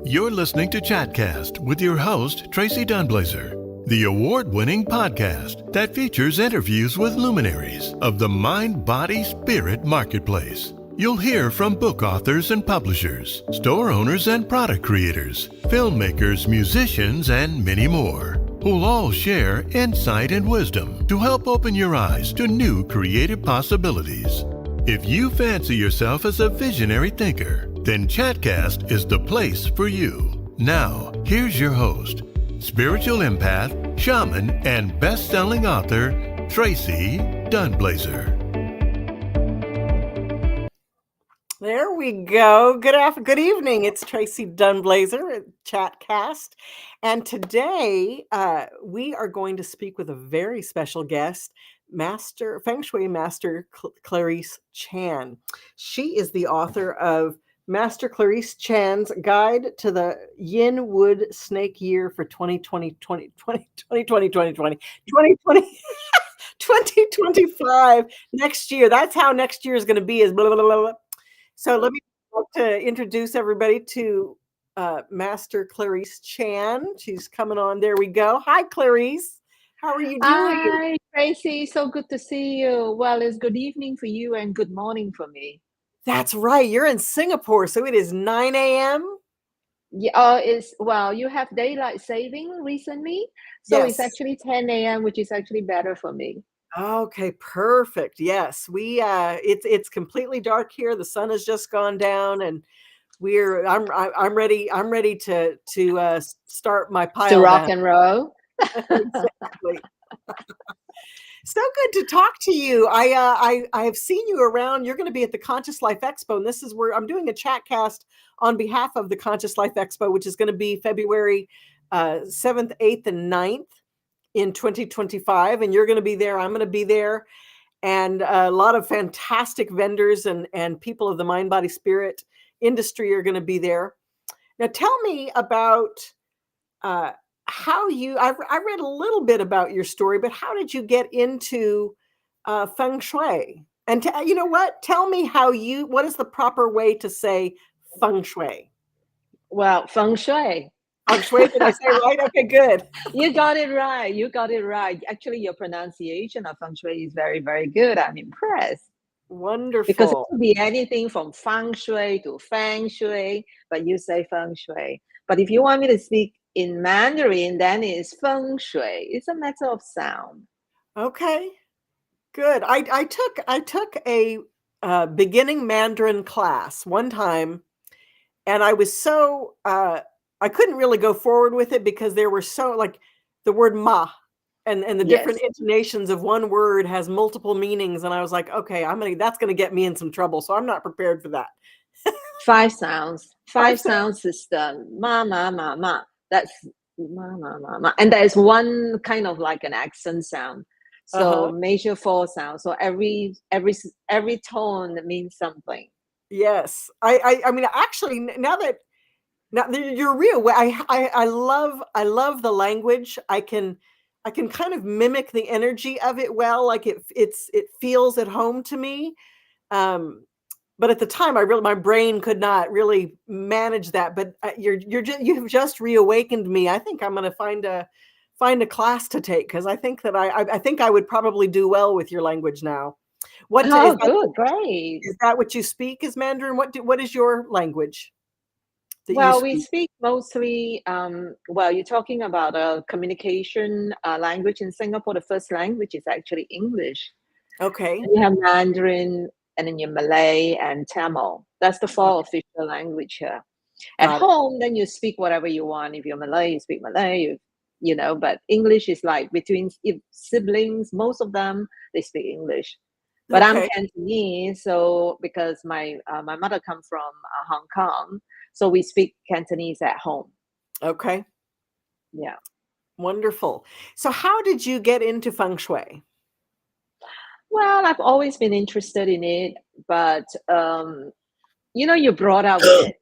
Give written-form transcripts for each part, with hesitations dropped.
You're listening to Chatcast with your host, Tracee Dunblazier, the award-winning podcast that features interviews with luminaries of the mind-body-spirit marketplace. You'll hear from book authors and publishers, store owners and product creators, filmmakers, musicians, and many more, who'll all share insight and wisdom to help open your eyes to new creative possibilities. If you fancy yourself as a visionary thinker, then Chatcast is the place for you. Now, here's your host, spiritual empath, shaman, and best-selling author, Tracee Dunblazier. There we go. Good evening. It's Tracee Dunblazier at Chatcast. And today we are going to speak with a very special guest, Feng Shui Master Clarice Chan. She is the author of Master Clarice Chan's Guide to the Yin Wood Snake Year for 2025 next year. That's how next year is going to be, is blah, blah, blah, blah. So let me introduce everybody to Master Clarice Chan. She's coming on. There we go. Hi, Clarice. How are you doing? Hi, Tracee. So good to see you. Well, it's good evening for you and good morning for me. That's right. You're in Singapore, so it is 9 a.m. Yeah, you have daylight saving recently, so Yes. It's actually 10 a.m., which is actually better for me. Okay, perfect. Yes, it's completely dark here. The sun has just gone down, and I'm ready. I'm ready to start my pile To rock down. and roll. Exactly. So good to talk to you. I have seen you around. You're going to be at the Conscious Life Expo, and this is where I'm doing a chat cast on behalf of the Conscious Life Expo, which is going to be February 7th, 8th, and 9th in 2025. And you're going to be there. I'm going to be there. And a lot of fantastic vendors and people of the mind, body, spirit industry are going to be there. Now, tell me about how I read a little bit about your story, but how did you get into Feng Shui? And you know what? Tell me what is the proper way to say Feng Shui? Well, Feng Shui. Feng Shui, did I say right? Okay, good. You got it right. You got it right. Actually, your pronunciation of Feng Shui is very, very good. I'm impressed. Wonderful. Because it could be anything from Feng Shui to Feng Shui, but you say Feng Shui. But if you want me to speak in Mandarin, then it's Feng Shui. It's a matter of sound. Okay, good. I took a beginning Mandarin class one time, and I was so I couldn't really go forward with it because there were so, like, the word ma and the different intonations of one word has multiple meanings, and I was like, okay, that's gonna get me in some trouble, so I'm not prepared for that. Five sound system. Ma ma ma ma. That's ma ma ma ma. And there's one kind of like an accent sound. So major four sound. So every tone means something. Yes. I mean, actually, now that you're real, I love the language. I can kind of mimic the energy of it well. Like it feels at home to me. But at the time, my brain could not really manage that. But you have just reawakened me. I think I'm going to find a class to take, because I think that I think I would probably do well with your language now. Great. Is that what you speak, is Mandarin? What is your language? We speak mostly. You're talking about a communication language in Singapore. The first language is actually English. Okay. And you have Mandarin, and then you Malay and Tamil. That's the four official language here. At home, then you speak whatever you want. If you're Malay, you speak Malay. But English is like between siblings. Most of them, they speak English. But I'm Cantonese, so because my mother comes from Hong Kong, so we speak Cantonese at home. Okay. Yeah. Wonderful. So how did you get into Feng Shui? Well, I've always been interested in it, but you're brought up with it.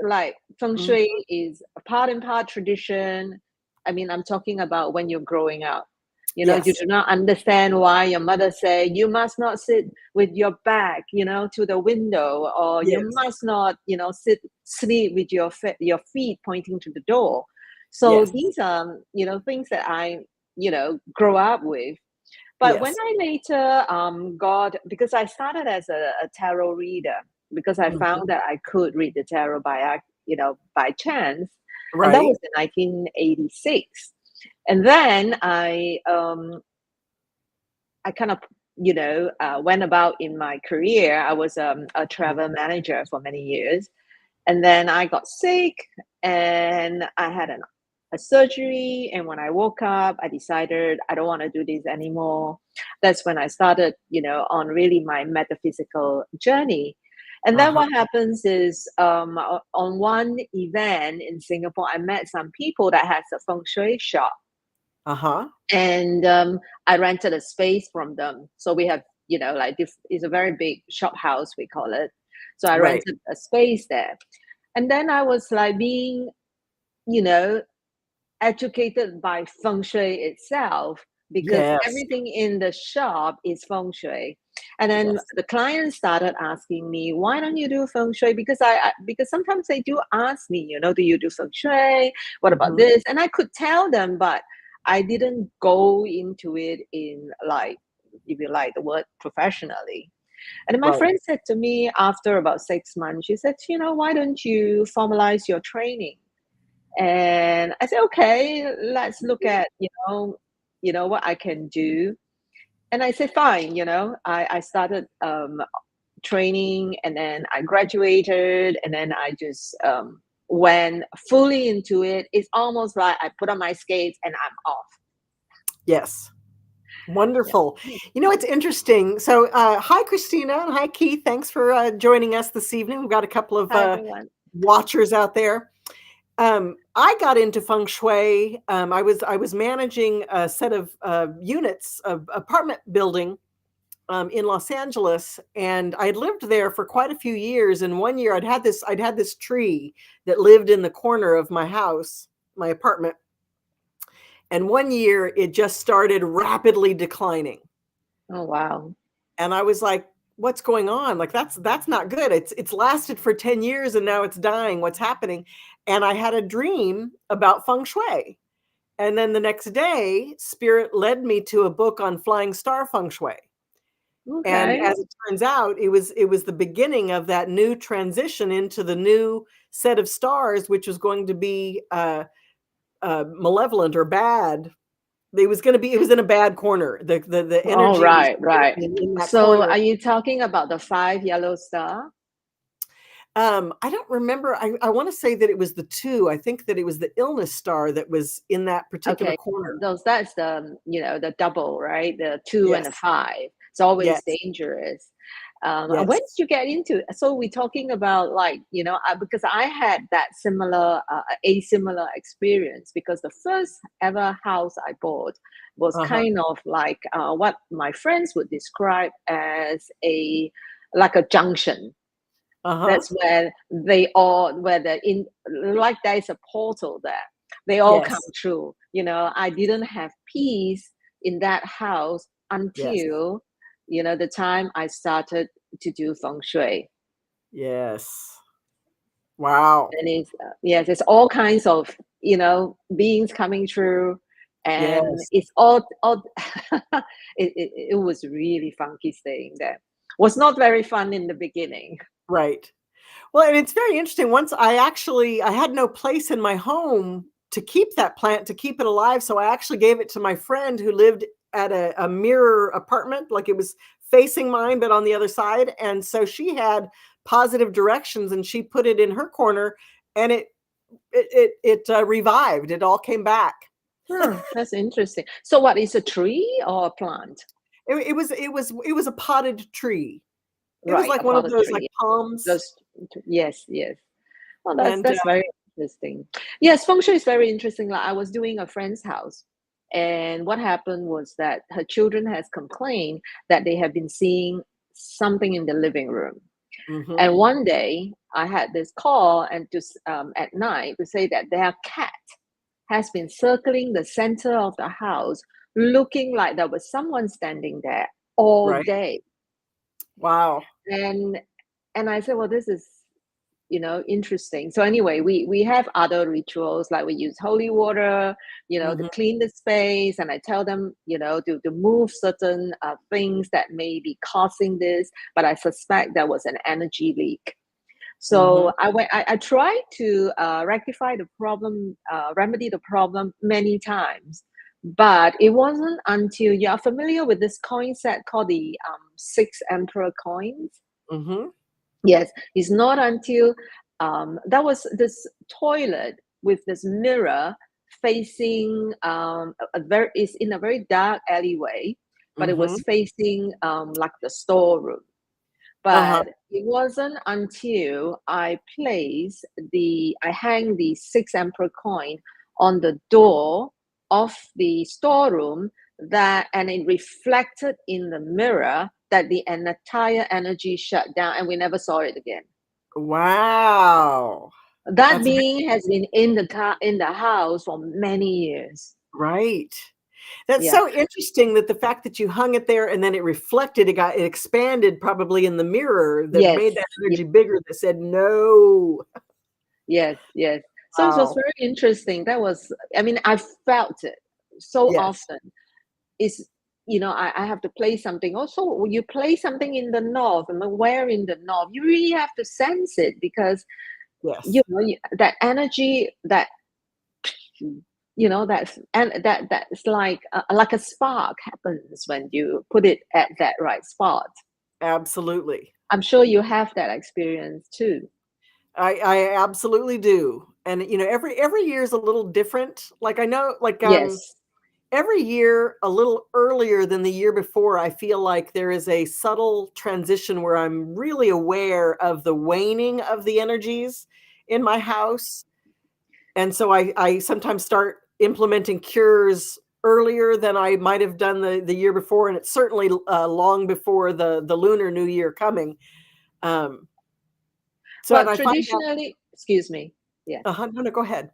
Like Feng Shui is a part and part tradition. I mean, I'm talking about when you're growing up. You know, you Yes. do not understand why your mother say you must not sit with your back, you know, to the window, or you Yes. must not, you know, sleep with your feet pointing to the door. So Yes. these are, you know, things that I, you know, grow up with. But when Yes. I later got, because I started as a tarot reader, because I found Mhm. that I could read the tarot you know, by chance, and that Right. was in 1986. And then I kind of, you know, went about in my career. I was a travel manager for many years, and then I got sick, and I had a surgery. And when I woke up, I decided I don't want to do this anymore. That's when I started, you know, on really my metaphysical journey. And then Uh-huh. what happens is, on one event in Singapore, I met some people that has a feng shui shop, Uh-huh. and I rented a space from them. So we have, you know, like this is a very big shop house, we call it. So I Right. rented a space there, and then I was like being, you know, educated by feng shui itself, because Yes. everything in the shop is feng shui. And then Yes. the clients started asking me, why don't you do feng shui? Because because sometimes they do ask me, you know, do you do feng shui? What about Mhm. this? And I could tell them, but I didn't go into it in, like, if you like the word, professionally. And then my Right. friend said to me after about 6 months, she said, you know, why don't you formalize your training? And I said, okay, let's look at, you know what I can do. And I said, fine, you know, I started training, and then I graduated, and then I just went fully into it. It's almost like I put on my skates and I'm off. Yes. Yeah. Wonderful. You know, it's interesting. So, hi, Christina, and hi, Keith. Thanks for joining us this evening. We've got a couple of Hi, everyone. watchers out there. I got into feng shui. I was managing a set of units of apartment building in Los Angeles, and I had lived there for quite a few years. And one year, I'd had this tree that lived in the corner of my house, my apartment. And one year, it just started rapidly declining. Oh, wow. And I was like, what's going on? Like that's not good. It's lasted for 10 years and now it's dying. What's happening? And I had a dream about feng shui. And then the next day, spirit led me to a book on flying star feng shui. And Okay. as it turns out, it was the beginning of that new transition into the new set of stars, which was going to be malevolent or bad. It was in a bad corner. The Oh, energy was right, right. in that So corner. are you talking about the 5 yellow star? I don't remember. I want to say that it was the 2. I think that it was the illness star that was in that particular Okay, corner. that's the, you know, the double, right? The 2 and the Yes. 5. It's always Yes. dangerous. When Yes. did you get into? So we're talking about, like, you know, because I had that a similar experience, because the first ever house I bought was Uh-huh. kind of like what my friends would describe as a like a junction. Uh-huh. That's where the in like there's a portal there. They all come Yes. true. You know, I didn't have peace in that house Yes. until, you know, the time I started to do feng shui. Yes. Wow. And yes, it's all kinds of, you know, beings coming through, and Yes. it's all it was really funky staying there. Was not very fun in the beginning. Right. Well, and it's very interesting. Once I had no place in my home to keep that plant, to keep it alive. So I actually gave it to my friend who lived at a mirror apartment, like it was facing mine, but on the other side. And so she had positive directions and she put it in her corner and it revived. It all came back. That's interesting. So what is a tree or a plant? It was a potted tree. It was Right, like a one of potted those like tree. palms. Those, yes, yes. Well, And that's very interesting. Yes, feng shui is very interesting. Like, I was doing a friend's house, and what happened was that her children has complained that they have been seeing something in the living room. mhm. And one day, I had this call and just at night to say that their cat has been circling the center of the house looking like there was someone standing there all Right. day. Wow. And I said, well, this is, interesting. So anyway, we have other rituals, like we use holy water, to Mhm. clean the space. And I tell them, to move certain things that may be causing this, but I suspect there was an energy leak. So I tried to rectify the problem, remedy the problem many times. But it wasn't until you're familiar with this coin set called the Six Emperor coins. Mhm. Yes, it's not until that was this toilet with this mirror facing it's in a very dark alleyway, but it was Mhm. facing like the storeroom. Uh-huh. But it wasn't until I hang the Six Emperor coin on the door of the storeroom and it reflected in the mirror that the entire energy shut down and we never saw it again. Wow. That That's being has been in the house for many years. right. That's Yeah. so interesting that the fact that you hung it there and then it reflected, it expanded probably in the mirror that Yes. made that energy bigger that said no. Yes. Yes. So it was Wow. very interesting. I felt it so Yes. often. Is I have to play something. Also, when you play something in the north, and where in the north, you really have to sense it because Yes. that energy that that's like a spark happens when you put it at that right spot. Absolutely. I'm sure you have that experience too. I absolutely do. And every year is a little different. Like I know, like Yes. every year a little earlier than the year before, I feel like there is a subtle transition where I'm really aware of the waning of the energies in my house. And so I sometimes start implementing cures earlier than I might have done the year before. And it's certainly long before the Lunar New Year coming. Um, so, Well, and I find that, traditionally, excuse me. Yeah. no, no, go ahead.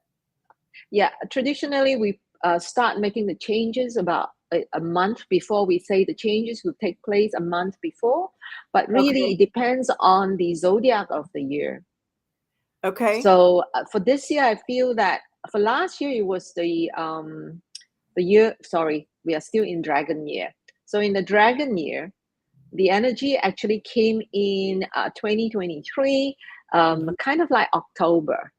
Yeah, traditionally we start making the changes about a month before. We say the changes will take place a month before, but really Okay. it depends on the zodiac of the year. Okay. So for this year, I feel that for last year it was the year. Sorry, we are still in Dragon year. So in the Dragon year, the energy actually came in 2023, Mhm. kind of like October.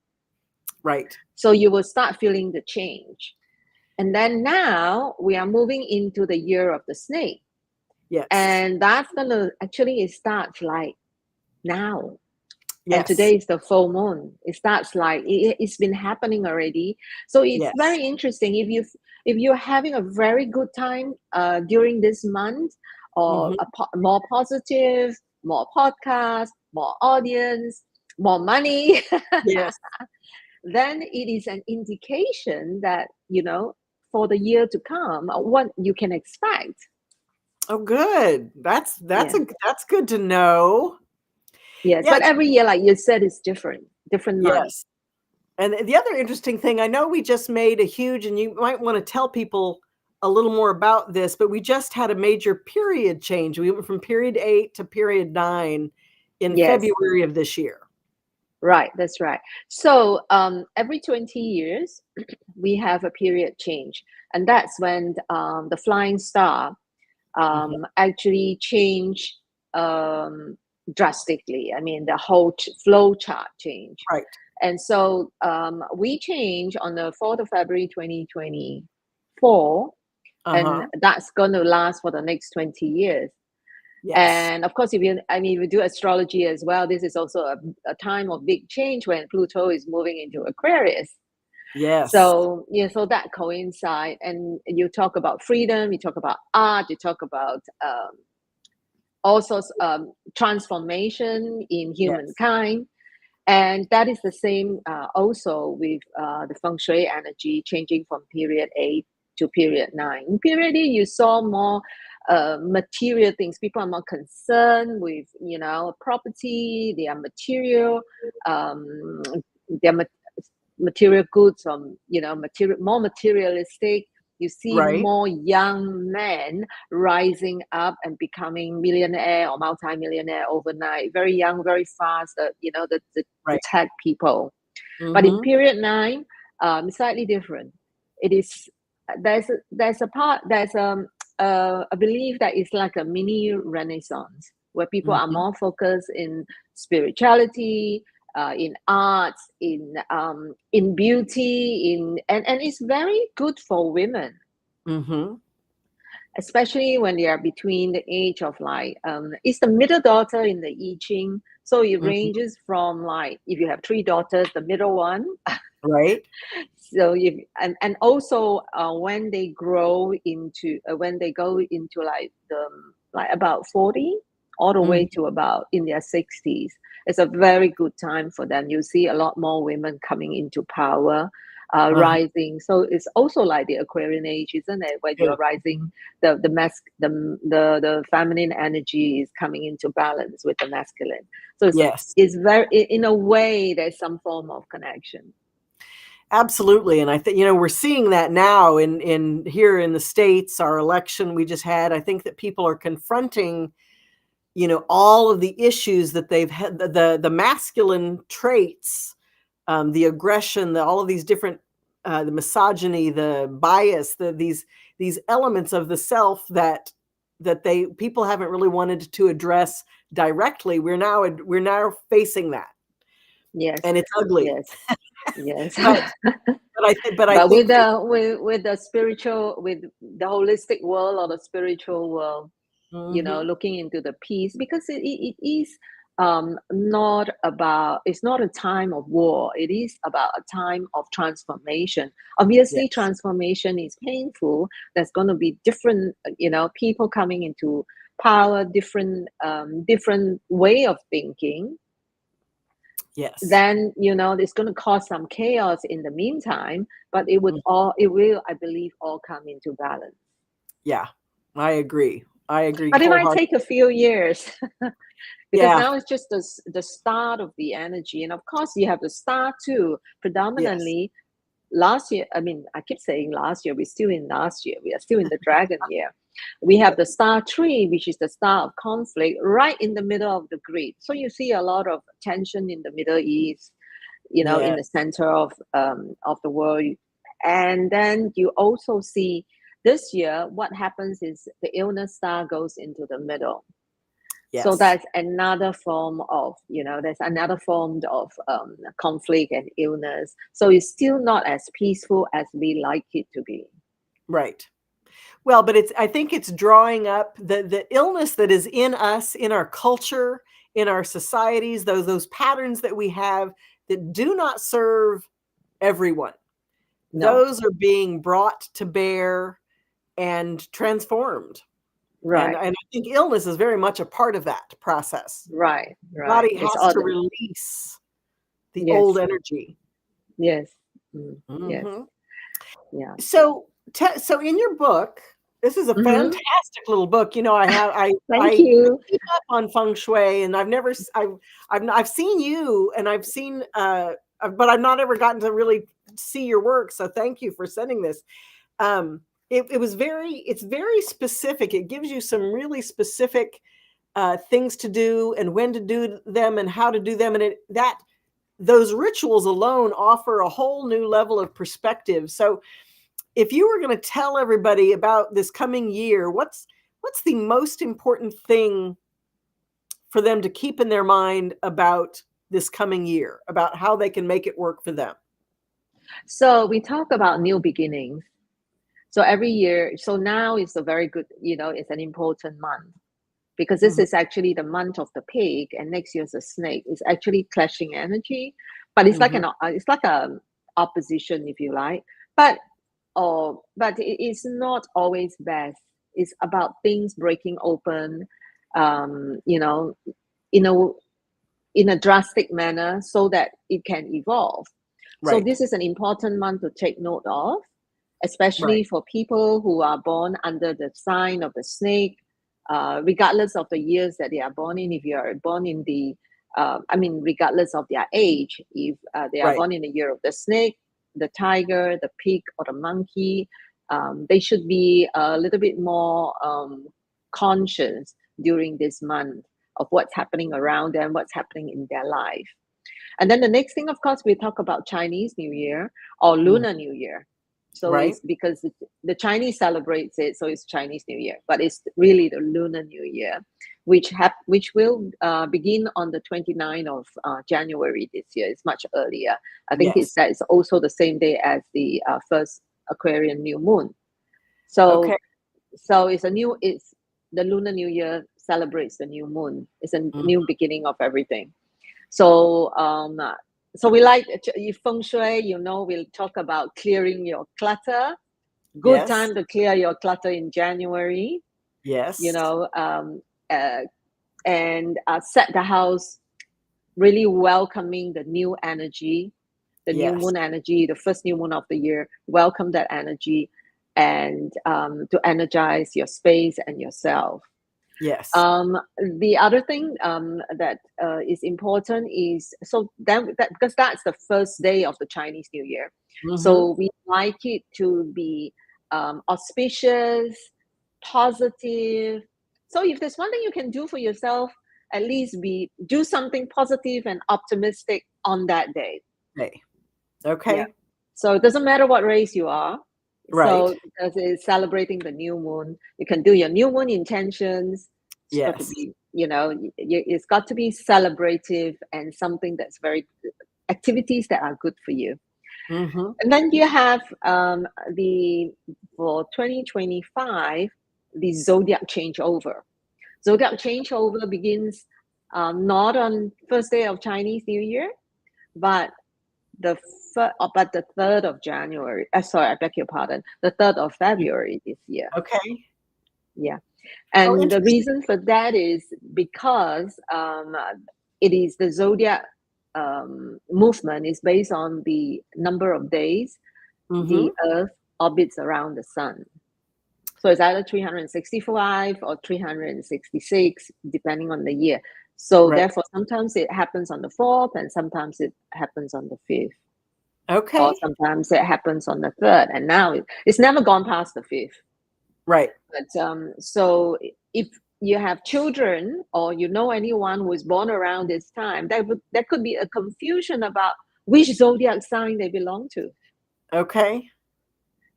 Right. So you will start feeling the change. And then now we are moving into the year of the snake. Yes. And that's going to actually, it starts like now. And Yes. today is the full moon. It starts like it's been happening already. So it's Yes. very interesting. If you're having a very good time during this month, or Mhm. more positive, more podcast, more audience, more money, Yes. then it is an indication that for the year to come what you can expect. Oh, good. Yeah. That's good to know. Yes, Yeah. but every year, like you said, is different months. Yes. And the other interesting thing, I know we just made a huge, and you might want to tell people a little more about this, but we just had a major period change. We went from period 8 to period 9 in Yes, February of this year. right, that's right. So every 20 years we have a period change, and that's when the flying star Mhm. actually change drastically. I mean, the whole flow chart change. Right. And so we change on the 4th of February 2024, and Uh-huh. that's going to last for the next 20 years. Yes. And of course, we do astrology as well. This is also a time of big change when Pluto is moving into Aquarius. Yes. So yeah, so that coincide, and you talk about freedom, you talk about art, you talk about all sorts transformation in Yes. humankind. And that is the same also with the feng shui energy changing from period 8 to period 9. In period 8, you saw more material things. People are more concerned with, property, their material, their material goods, more materialistic. You see Right. more young men rising up and becoming millionaire or multi-millionaire overnight. Very young, very fast. The Right. tech people. But in Mm-hmm. period 9, slightly different. It is I believe that it's like a mini renaissance where people are Mm-hmm. more focused in spirituality, in arts, in beauty, and it's very good for women, Mm-hmm. especially when they are between the age of it's the middle daughter in the I Ching. So it Mm-hmm. ranges from if you have 3 daughters, the middle one. Right. So and also when they grow into when they go into about 40 all the way Mm-hmm. to about in their 60s, it's a very good time for them. You see a lot more women coming into power, Uh-huh. rising. So it's also like the Aquarian age, isn't it, where you're Beautiful. rising, the feminine energy is coming into balance with the masculine. So Yes. it's very, in a way, there's some form of connection. Absolutely. And I think, we're seeing that now in here in the States, our election we just had. I think that people are confronting, all of the issues that they've had, the masculine traits, the aggression, all of these different, the misogyny, the bias, these elements of the self that people haven't really wanted to address directly. We're now facing that, Yes, and it's ugly. yes, yes. But but I But think that, with the spiritual, with the holistic world or the spiritual world, mhm, looking into the peace, because it is not about, it's not a time of war. It is about a time of transformation. Obviously, yes, transformation is painful. There's going to be different, people coming into power, different way of thinking. yes, Then it's going to cause some chaos in the meantime, but it mm, will, I believe, all come into balance. yeah, I agree But it might wholeheartedly. take a few years because Yeah, now it's just the start of the energy, and of course you have the start too. yes, Predominantly last year, I mean, I keep saying last year, we're still in last year, we are still in the dragon year. We have the star tree, which is the star of conflict, right in the middle of the grid. So you see a lot of tension in the Middle East, in the yes, center of the world. And then you also see this year what happens is the illness star goes into the middle. So yes. that's another form of, there's another form of conflict and illness. So it's still not as peaceful as we like it to be. Right. Well, but I think it's drawing up the illness that is in us, in our culture, in our societies, those patterns that we have that do not serve everyone. No, Those are being brought to bear and transformed. And right, I think illness is very much a part of that process. right, The right. body It's has to other. release the old Yes, energy. yes, yes, Mhm. yeah. So in your book, this is a Hmm. fantastic little book. Thank I you. keep up on feng shui, and I've seen you, and I've seen, but I've not ever gotten to really see your work. So thank you for sending this. It's very specific. It gives you some really specific things to do and when to do them and how to do them, and those rituals alone offer a whole new level of perspective. So if you were going to tell everybody about this coming year, what's the most important thing for them to keep in their mind about this coming year, about how they can make it work for them? So we talk about new beginnings. So every year, so now is a very good, it's an important month because this Mhm, is actually the month of the pig, and next year's a snake. It's actually clashing energy, but mhm, it's like a opposition, if you like. But but it's not always best. It's about things breaking open, um, you know, in a in a drastic manner so that it can evolve. So right, this is an important month to take note of, especially right, for people who are born under the sign of the snake, regardless of the years that they are born in. If you are born in regardless of their age, if they are right, born in the year of the snake, the tiger, the pig, or the monkey, they should be a little bit more conscious during this month of what's happening around them, what's happening in their life. And then the next thing, of course, we talk about Chinese New Year or Lunar New Year. So Right. it's because the Chinese celebrates it, so it's Chinese New Year, but it's really the Lunar New Year, which will begin on the 29th of January this year. It's much earlier. I think Yes. it's also the same day as the first Aquarian new moon. So Okay. so it's the Lunar New Year celebrates the new moon. It's a new beginning of everything. So so we like feng shui, we'll talk about clearing your clutter. Good Yes. time to clear your clutter in January, Yes. and set the house really welcoming the new energy, the new moon energy, the first new moon of the year. Welcome that energy and to energize your space and yourself. Yes. The other thing that is important is because that's the first day of the Chinese New Year. So we like it to be auspicious, positive. So if there's one thing you can do for yourself, at least do something positive and optimistic on that day. Okay. Yeah. So it doesn't matter what race you are. Right. So because it's celebrating the new moon, you can do your new moon intentions. It's got to be, it's got to be celebrative and something that's activities that are good for you. And then you have for 2025, the zodiac changeover. Zodiac changeover begins not on first day of Chinese New Year, but the 3rd of January. Sorry, I beg your pardon. The 3rd of February this year. Okay. Yeah. And the reason for that is because it is the zodiac movement is based on the number of days the Earth orbits around the sun. So it's either 365 or 366, depending on the year. So therefore, sometimes it happens on the 4th and sometimes it happens on the 5th. Okay. Or sometimes it happens on the 3rd. And now it's never gone past the 5th. Right. But so if you have children or anyone who is born around this time, there could be a confusion about which zodiac sign they belong to. Okay.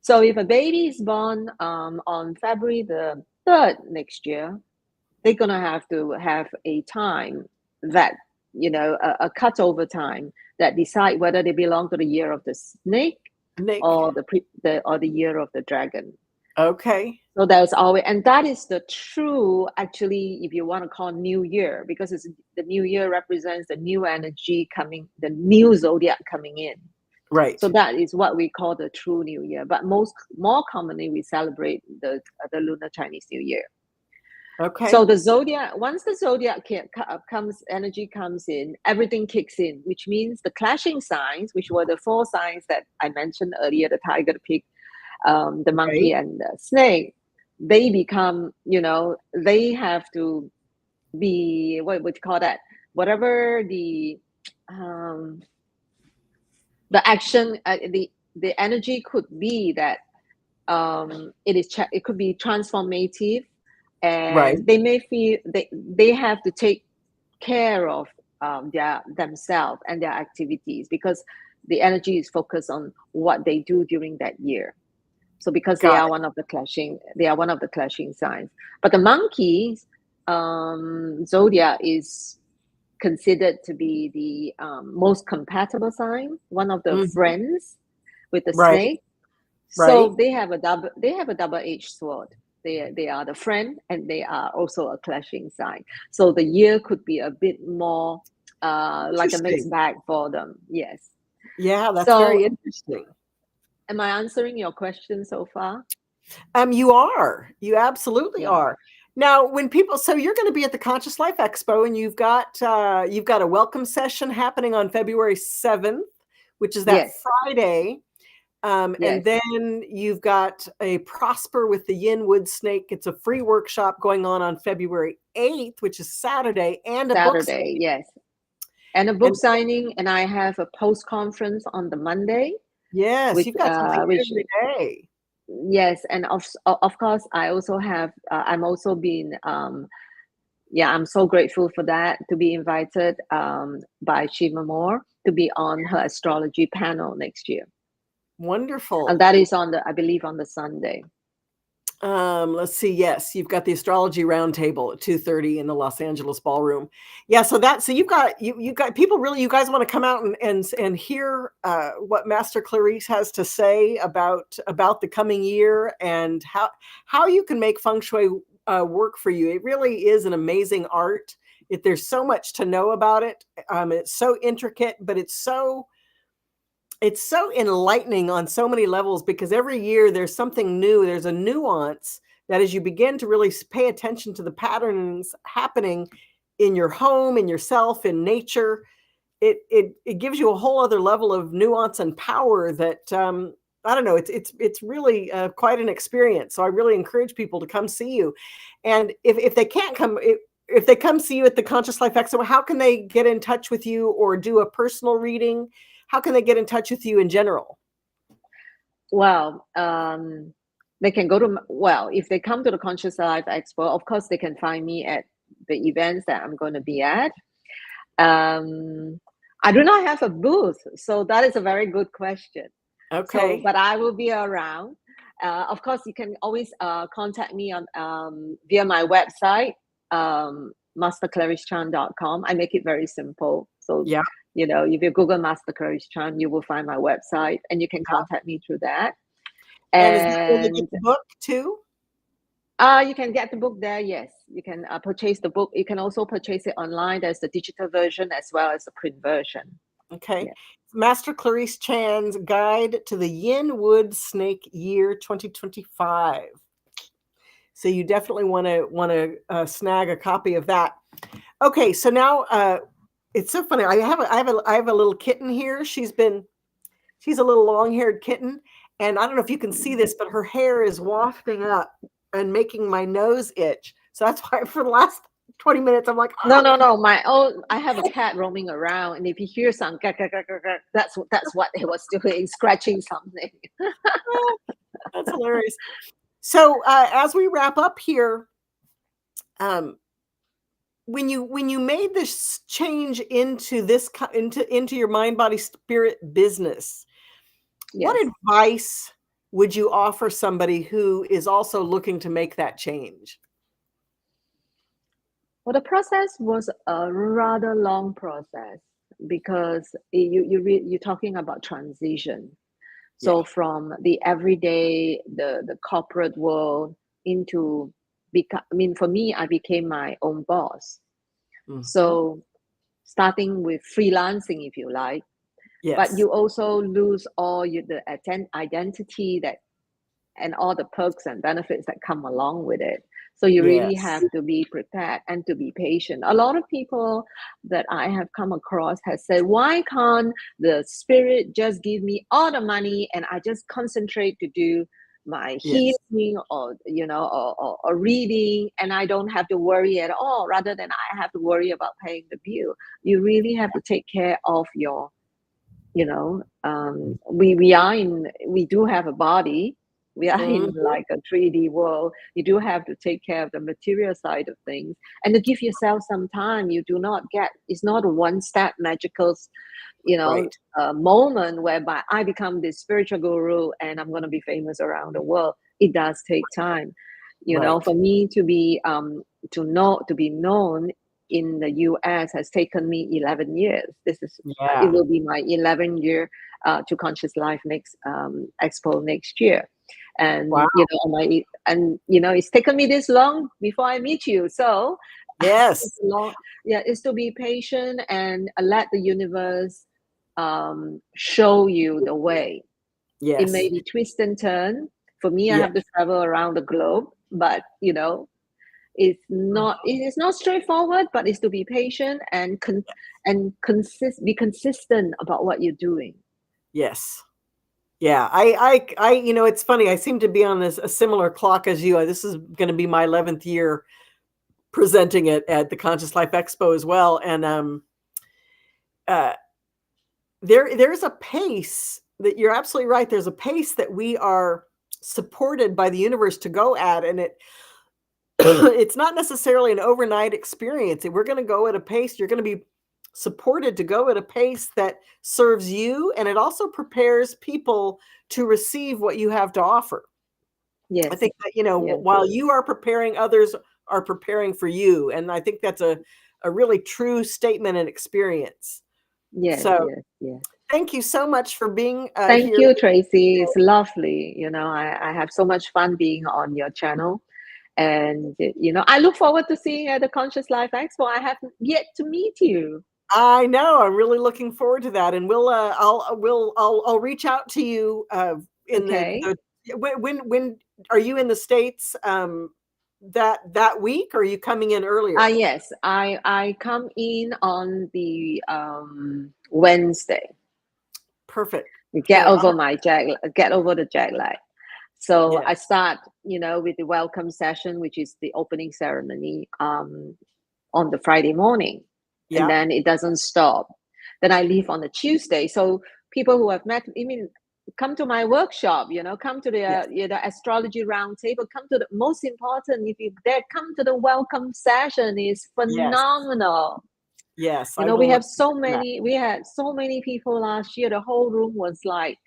So if a baby is born on February the 3rd next year, they're going to have a time that, a cutover time that decide whether they belong to the year of the snake or the year of the dragon. Okay. So there's always, and that is the true, actually, if you want to call New Year, because the New Year represents the new energy coming, the new zodiac coming in. Right. So that is what we call the true New Year. But more commonly, we celebrate the Lunar Chinese New Year. Okay. So the zodiac, once the zodiac energy comes in, everything kicks in, which means the clashing signs, which were the 4 signs that I mentioned earlier, the tiger, the pig, the monkey, and the snake, they become, they have to be, what would you call that? Whatever the action, the energy could be that it could be transformative, and they may feel they have to take care of themselves and their activities because the energy is focused on what they do during that year. So because they are one of the clashing signs. But the monkey's zodiac is considered to be the most compatible sign, one of the friends with the snake. So they have a double-edged sword. They are the friend and they are also a clashing sign. So the year could be a bit more like a mixed bag for them. Yes. Yeah, that's very interesting. Am I answering your question so far? You are. You absolutely are. Now, when so you're going to be at the Conscious Life Expo, and you've got a welcome session happening on February 7th, which is that Friday. And then you've got a Prosper with the Yin Wood Snake. It's a free workshop going on February 8th, which is Saturday, and a book signing. Yes. And a book signing, and I have a post-conference on the Monday. Yes, you've got something every day. Yes, and of course, I also have. I'm also been. Yeah, I'm so grateful for that, to be invited by Shiva Moore to be on her astrology panel next year, Wonderful. and that is on I believe, on the Sunday. Let's see. Yes, you've got the astrology roundtable at 2:30 in the Los Angeles Ballroom. Yeah, so you've got you got people really. You guys want to come out and hear what Master Clarice has to say about the coming year and how you can make feng shui work for you. It really is an amazing art. There's so much to know about it. It's so intricate, but it's so enlightening on so many levels, because every year there's something new. There's a nuance that, as you begin to really pay attention to the patterns happening in your home, in yourself, in nature, it gives you a whole other level of nuance and power that I don't know. It's really quite an experience. So I really encourage people to come see you. And if they can't come, if they come see you at the Conscious Life Expo, how can they get in touch with you or do a personal reading? How can they get in touch with you in general? Well, they can go to, well, if they come to the Conscious Life Expo, of course, they can find me at the events that I'm going to be at. I do not have a booth, so that is a very good question. Okay. So, but I will be around. Of course, you can always contact me on via my website, masterclaricechan.com. I make it very simple. So, yeah, if you Google Master Clarice Chan, you will find my website, and you can contact me through that. And is that where you get the book too? You can get the book there. Yes, you can purchase the book. You can also purchase it online. There's the digital version as well as the print version. Okay. Yeah. Master Clarice Chan's Guide to the Yin Wood Snake Year 2025. So you definitely want to snag a copy of that. Okay, so now it's so funny. I have a little kitten here. She's a little long-haired kitten, and I don't know if you can see this, but her hair is wafting up and making my nose itch. So that's why for the last 20 minutes, I'm like, no. I have a cat roaming around, and if you hear some, that's what it was doing, scratching something. That's hilarious. So as we wrap up here, when you made this change into your mind, body, spirit business, Yes. what advice would you offer somebody who is also looking to make that change? Well, the process was a rather long process, because you're talking about transition. So from the everyday, the corporate world into for me, I became my own boss. Mm-hmm. So starting with freelancing, if you like, but you also lose all the identity and all the perks and benefits that come along with it. So you really have to be prepared and to be patient. A lot of people that I have come across have said, why can't the spirit just give me all the money and I just concentrate to do my healing or reading, and I don't have to worry at all, rather than I have to worry about paying the bill. You really have to take care of your, we do have a body. We are in like a 3D world. You do have to take care of the material side of things, and to give yourself some time. You do not get, it's not a one-step magical, moment whereby I become this spiritual guru and I'm going to be famous around the world. It does take time, for me to be to be known in the US has taken me 11 years. This is it will be my 11th year to Conscious Life next Expo next year. And it's taken me this long before I meet you. So it's to be patient and let the universe show you the way. It may be twist and turn. For me, I have to travel around the globe, but it is not straightforward, but it's to be patient and be consistent about what you're doing. Yes. Yeah, I it's funny. I seem to be on a similar clock as you. This is going to be my 11th year presenting it at the Conscious Life Expo as well. And there's a pace that you're absolutely right. There's a pace that we are supported by the universe to go at, and it's not necessarily an overnight experience. We're going to go at a pace. You're going to be supported to go at a pace that serves you, and it also prepares people to receive what you have to offer. Yes. I think that, you know, while you are preparing, others are preparing for you, and I think that's a really true statement and experience. Yes, So yes. thank you so much for being Thank here. you, Tracee. It's lovely. You know, I have so much fun being on your channel. And, you know, I look forward to seeing you at the Conscious Life Expo. I haven't yet to meet you. I know. I'm really looking forward to that, and I'll reach out to you in Okay. when are you in the States that week, or are you coming in earlier? Yes, I come in on the Wednesday. Perfect. Get over the jet lag. So Yeah. I start, you know, with the welcome session, which is the opening ceremony on the Friday morning. Yeah. And then it doesn't stop. Then I leave on the Tuesday. So people who have met, I mean, come to my workshop, you know, come to the you know, astrology roundtable, come to the most important, if you dare, come to the welcome session. Is phenomenal. Yes. You know, we had so many people last year. The whole room was like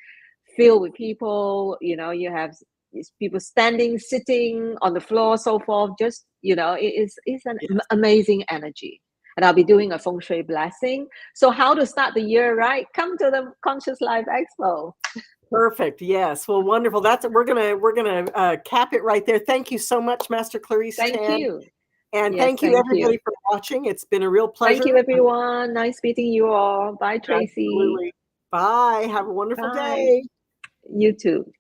filled with people. You know, you have people standing, sitting on the floor, so forth. Just, you know, it's an amazing energy. And I'll be doing a feng shui blessing. So how to start the year right? Come to the Conscious Life Expo. Perfect. Yes. Well, wonderful. We're gonna cap it right there. Thank you so much, Master Clarice. Thank you. And Yes, thank you everybody for watching. It's been a real pleasure. Thank you, everyone. Nice meeting you all. Bye, Tracee. Absolutely. Bye. Have a wonderful day. You too.